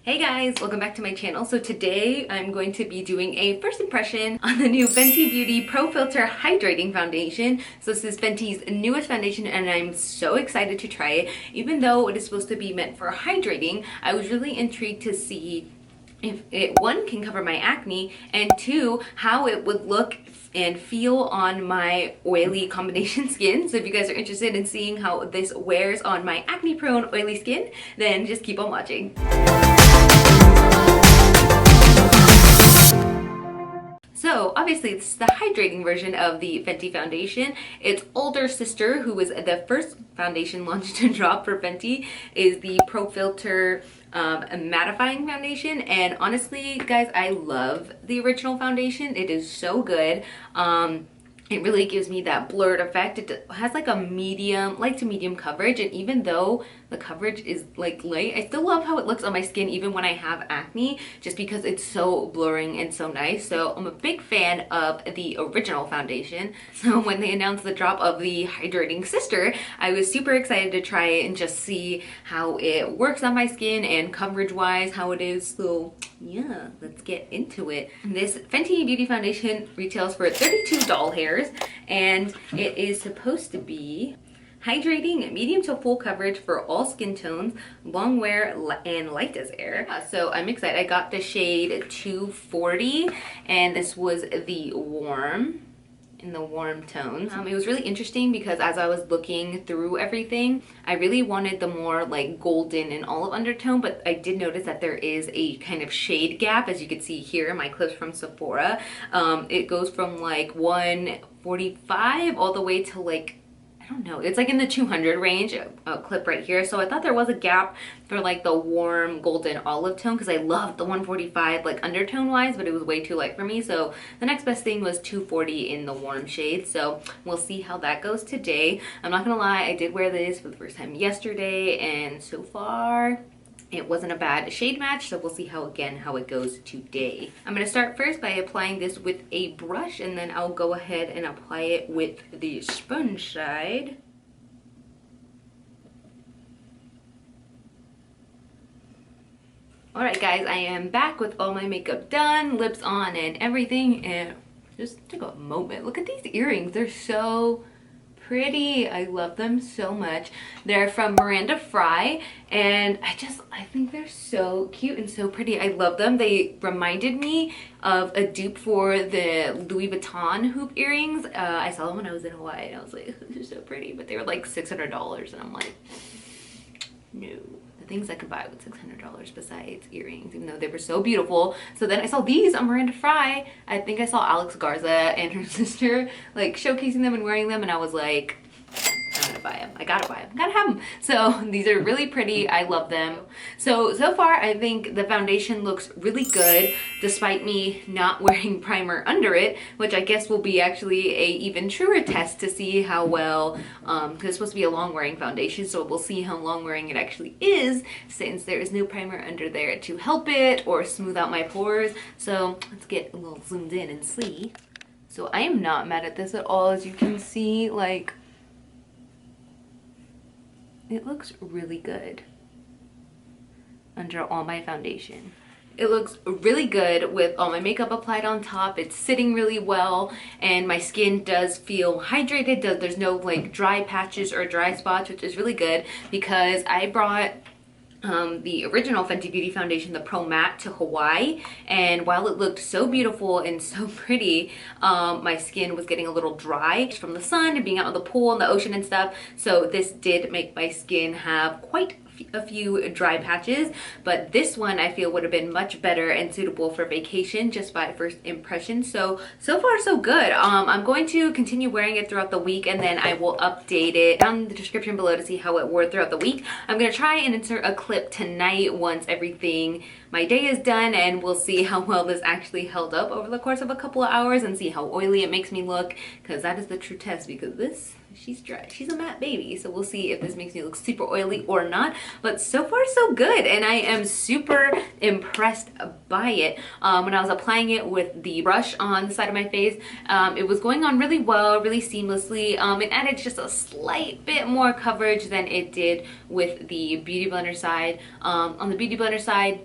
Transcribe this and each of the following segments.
Hey guys, welcome back to my channel. So today I'm going to be doing a first impression on the new Fenty Beauty Pro Filt'r Hydrating Foundation. So this is Fenty's newest foundation and I'm so excited to try it. Even though it is supposed to be meant for hydrating, I was really intrigued to see if it, one, can cover my acne, and two, how it would look and feel on my oily combination skin. So if you guys are interested in seeing how this wears on my acne prone oily skin, then just keep on watching. So obviously this is the hydrating version of the Fenty foundation. Its older sister, who was the first foundation launched to drop for Fenty, is the Pro Filt'r mattifying foundation. And honestly guys, I love the original foundation. It is so good. It really gives me that blurred effect. It has like a medium, light to medium coverage, and even though the coverage is like light, I still love how it looks on my skin even when I have acne, just because it's so blurring and so nice. So I'm a big fan of the original foundation. So when they announced the drop of the hydrating sister, I was super excited to try it and just see how it works on my skin and coverage wise how it is. So yeah, let's get into it. This Fenty Beauty foundation retails for 32 doll hairs, and it is supposed to be hydrating, medium to full coverage for all skin tones, long wear, and light as air. So I'm excited. I got the shade 240, and this was the warm, in the warm tones. It was really interesting because as I was looking through everything, I really wanted the more like golden and olive undertone, but I did notice that there is a kind of shade gap, as you can see here in my clips from Sephora. It goes from like 145 all the way to like, I don't know, it's like in the 200 range, a clip right here. So I thought there was a gap for like the warm golden olive tone, because I loved the 145 like undertone wise, but it was way too light for me. So the next best thing was 240 in the warm shade. So we'll see how that goes today. I'm not gonna lie, I did wear this for the first time yesterday, and so far it wasn't a bad shade match, so we'll see how it goes today. I'm gonna start first by applying this with a brush, and then I'll go ahead and apply it with the sponge side. Alright guys, I am back with all my makeup done, lips on and everything, and just take a moment. Look at these earrings, they're so pretty. I love them so much. They're from Miranda Fry, and I think they're so cute and so pretty. I love them. They reminded me of a dupe for the Louis Vuitton hoop earrings. I saw them when I was in Hawaii and I was like, these are so pretty, but they were like $600 and I'm like, no. Things I could buy with $600 besides earrings, even though they were so beautiful. So then I saw these on Miranda Fry. I think I saw Alex Garza and her sister like showcasing them and wearing them, and I was like, I'm gonna buy them. I gotta buy them. Gotta have them. So these are really pretty. I love them. So far I think the foundation looks really good, despite me not wearing primer under it, which I guess will be actually a even truer test to see how well, because it's supposed to be a long wearing foundation, so we'll see how long wearing it actually is, since there is no primer under there to help it or smooth out my pores. So let's get a little zoomed in and see. So I am not mad at this at all. As you can see, like, it looks really good under all my foundation. It looks really good with all my makeup applied on top. It's sitting really well, and my skin does feel hydrated. There's no like dry patches or dry spots, which is really good because I brought the original Fenty Beauty foundation, the Pro Matte, to Hawaii, and while it looked so beautiful and so pretty, my skin was getting a little dry from the sun and being out in the pool and the ocean and stuff. So this did make my skin have quite a few dry patches, but this one I feel would have been much better and suitable for vacation, just by first impression. So far so good. I'm going to continue wearing it throughout the week, and then I will update it down in the description below to see how it wore throughout the week. I'm gonna try and insert a clip tonight once everything, my day is done, and we'll see how well this actually held up over the course of a couple of hours and see how oily it makes me look, because that is the true test, because this, she's dry. She's a matte baby, so we'll see if this makes me look super oily or not. But so far so good, and I am super impressed by it. When I was applying it with the brush on the side of my face, it was going on really well, really seamlessly. It added just a slight bit more coverage than it did with the Beauty Blender side. On the Beauty Blender side,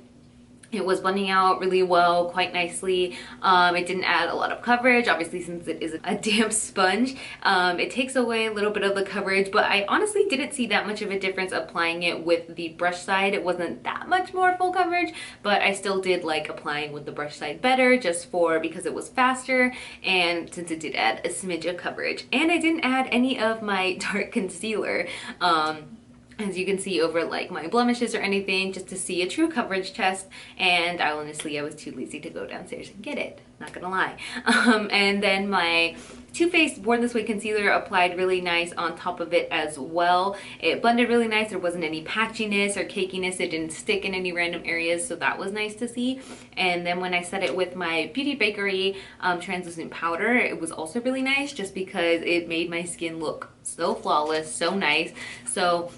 It was blending out really well, quite nicely. It didn't add a lot of coverage, obviously, since it is a damp sponge. It takes away a little bit of the coverage, but I honestly didn't see that much of a difference applying it with the brush side. It wasn't that much more full coverage, but I still did like applying with the brush side better, just because it was faster, and since it did add a smidge of coverage. And I didn't add any of my dark concealer. As you can see over like my blemishes or anything, just to see a true coverage test. And honestly, I was too lazy to go downstairs and get it, not gonna lie. And then my Too Faced Born This Way concealer applied really nice on top of it as well. It blended really nice. There wasn't any patchiness or cakiness. It didn't stick in any random areas, so that was nice to see. And then when I set it with my Beauty Bakery translucent powder, it was also really nice, just because it made my skin look so flawless, so nice. So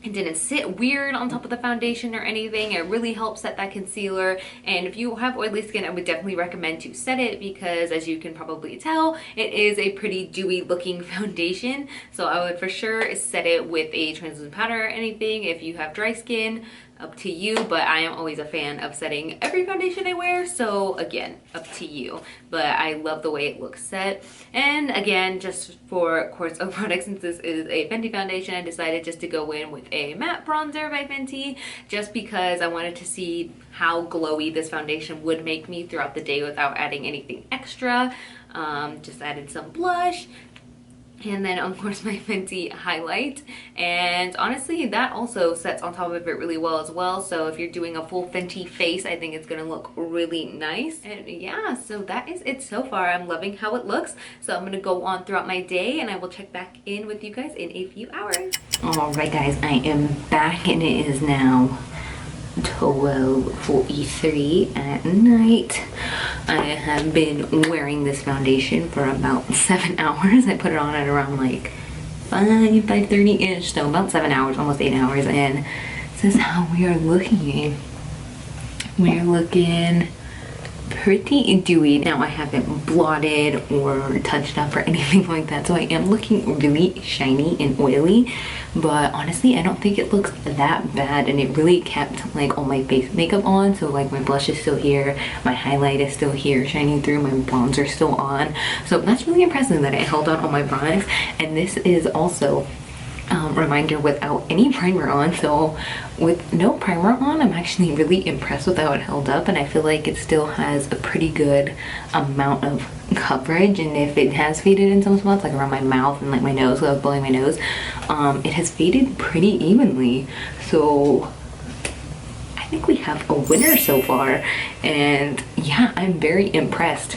it didn't sit weird on top of the foundation or anything. It really helped set that concealer. And if you have oily skin, I would definitely recommend to set it, because as you can probably tell, it is a pretty dewy looking foundation. So I would for sure set it with a translucent powder or anything. If you have dry skin, up to you, but I am always a fan of setting every foundation I wear, so again, up to you. But I love the way it looks set. And again, just for course of product, since this is a Fenty foundation, I decided just to go in with a matte bronzer by Fenty, just because I wanted to see how glowy this foundation would make me throughout the day without adding anything extra. Just added some blush, and then of course my Fenty highlight, and honestly that also sets on top of it really well as well. So if you're doing a full Fenty face, I think it's gonna look really nice. And yeah, so that is it so far. I'm loving how it looks, so I'm gonna go on throughout my day and I will check back in with you guys in a few hours. All right guys, I am back and it is now 12:43 at night. I have been wearing this foundation for about 7 hours. I put it on at around like 5:30-ish, so about 7 hours, almost 8 hours, and this is how we are looking. We're looking pretty dewy. Now I haven't blotted or touched up or anything like that, so I am looking really shiny and oily, but honestly I don't think it looks that bad, and it really kept like all my face makeup on. So like my blush is still here, my highlight is still here shining through, my bronzer still on, so that's really impressive that it held on all my products. And this is also reminder without any primer on. So with no primer on, I'm actually really impressed with how it held up, and I feel like it still has a pretty good amount of coverage. And if it has faded in some spots, like around my mouth and like my nose, so I was blowing my nose, it has faded pretty evenly. So I think we have a winner so far, and yeah, I'm very impressed.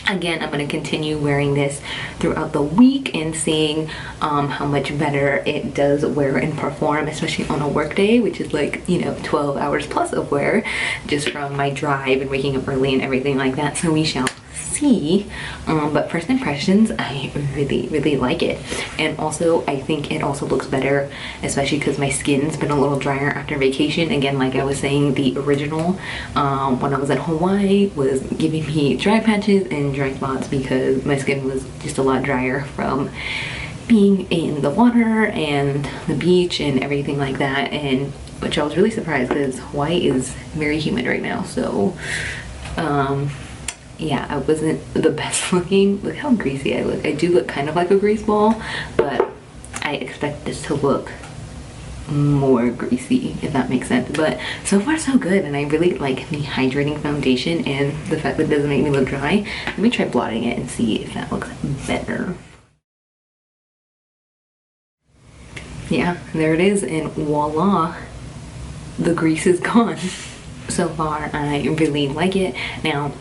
Again, I'm going to continue wearing this throughout the week and seeing how much better it does wear and perform, especially on a work day, which is like, you know, 12 hours plus of wear, just from my drive and waking up early and everything like that. So we shall see. But first impressions, I really like it. And also I think it also looks better, especially because my skin's been a little drier after vacation. Again, like I was saying, the original when I was in Hawaii was giving me dry patches and dry spots because my skin was just a lot drier from being in the water and the beach and everything like that. And which I was really surprised, because Hawaii is very humid right now. So yeah, I wasn't the best looking. Look how greasy I look. I do look kind of like a grease ball, but I expect this to look more greasy, if that makes sense. But so far so good, and I really like the hydrating foundation and the fact that it doesn't make me look dry. Let me try blotting it and see if that looks better. Yeah, there it is, and voila, the grease is gone. So far I really like it. Now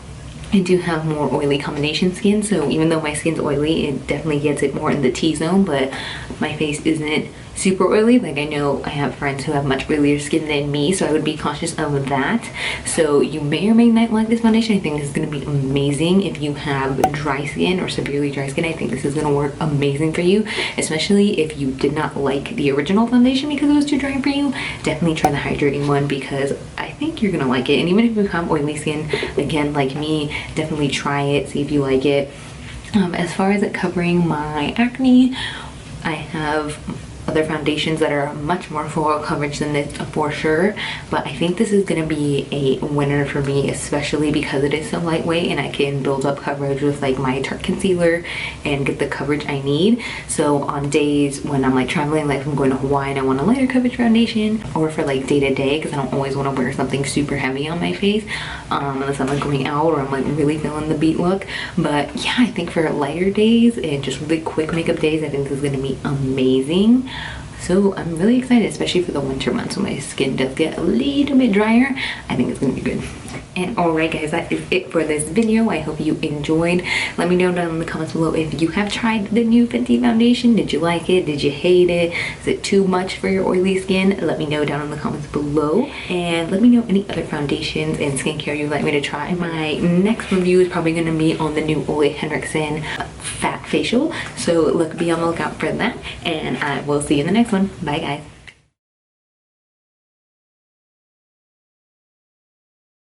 I do have more oily combination skin, so even though my skin's oily, it definitely gets it more in the T-zone, but my face isn't super oily. Like, I know I have friends who have much oilier skin than me, so I would be cautious of that. So you may or may not like this foundation. I think this is going to be amazing if you have dry skin or severely dry skin. I think this is going to work amazing for you, especially if you did not like the original foundation because it was too dry for you. Definitely try the hydrating one, because I think you're going to like it. And even if you have oily skin, again, like me, definitely try it, see if you like it. As far as it covering my acne, I have other foundations that are much more full coverage than this for sure, but I think this is gonna be a winner for me, especially because it is so lightweight and I can build up coverage with like my Tarte concealer and get the coverage I need. So on days when I'm like traveling, like if I'm going to Hawaii and I want a lighter coverage foundation, or for like day to day, because I don't always want to wear something super heavy on my face unless I'm like going out or I'm like really feeling the beat look. But yeah, I think for lighter days and just really quick makeup days, I think this is gonna be amazing. So I'm really excited, especially for the winter months when my skin does get a little bit drier. I think it's gonna be good. And alright guys, that is it for this video. I hope you enjoyed. Let me know down in the comments below if you have tried the new Fenty foundation. Did you like it? Did you hate it? Is it too much for your oily skin? Let me know down in the comments below. And let me know any other foundations and skincare you'd like me to try. My next review is probably going to be on the new Ole Henriksen Fat Facial. So be on the lookout for that. And I will see you in the next one. Bye guys.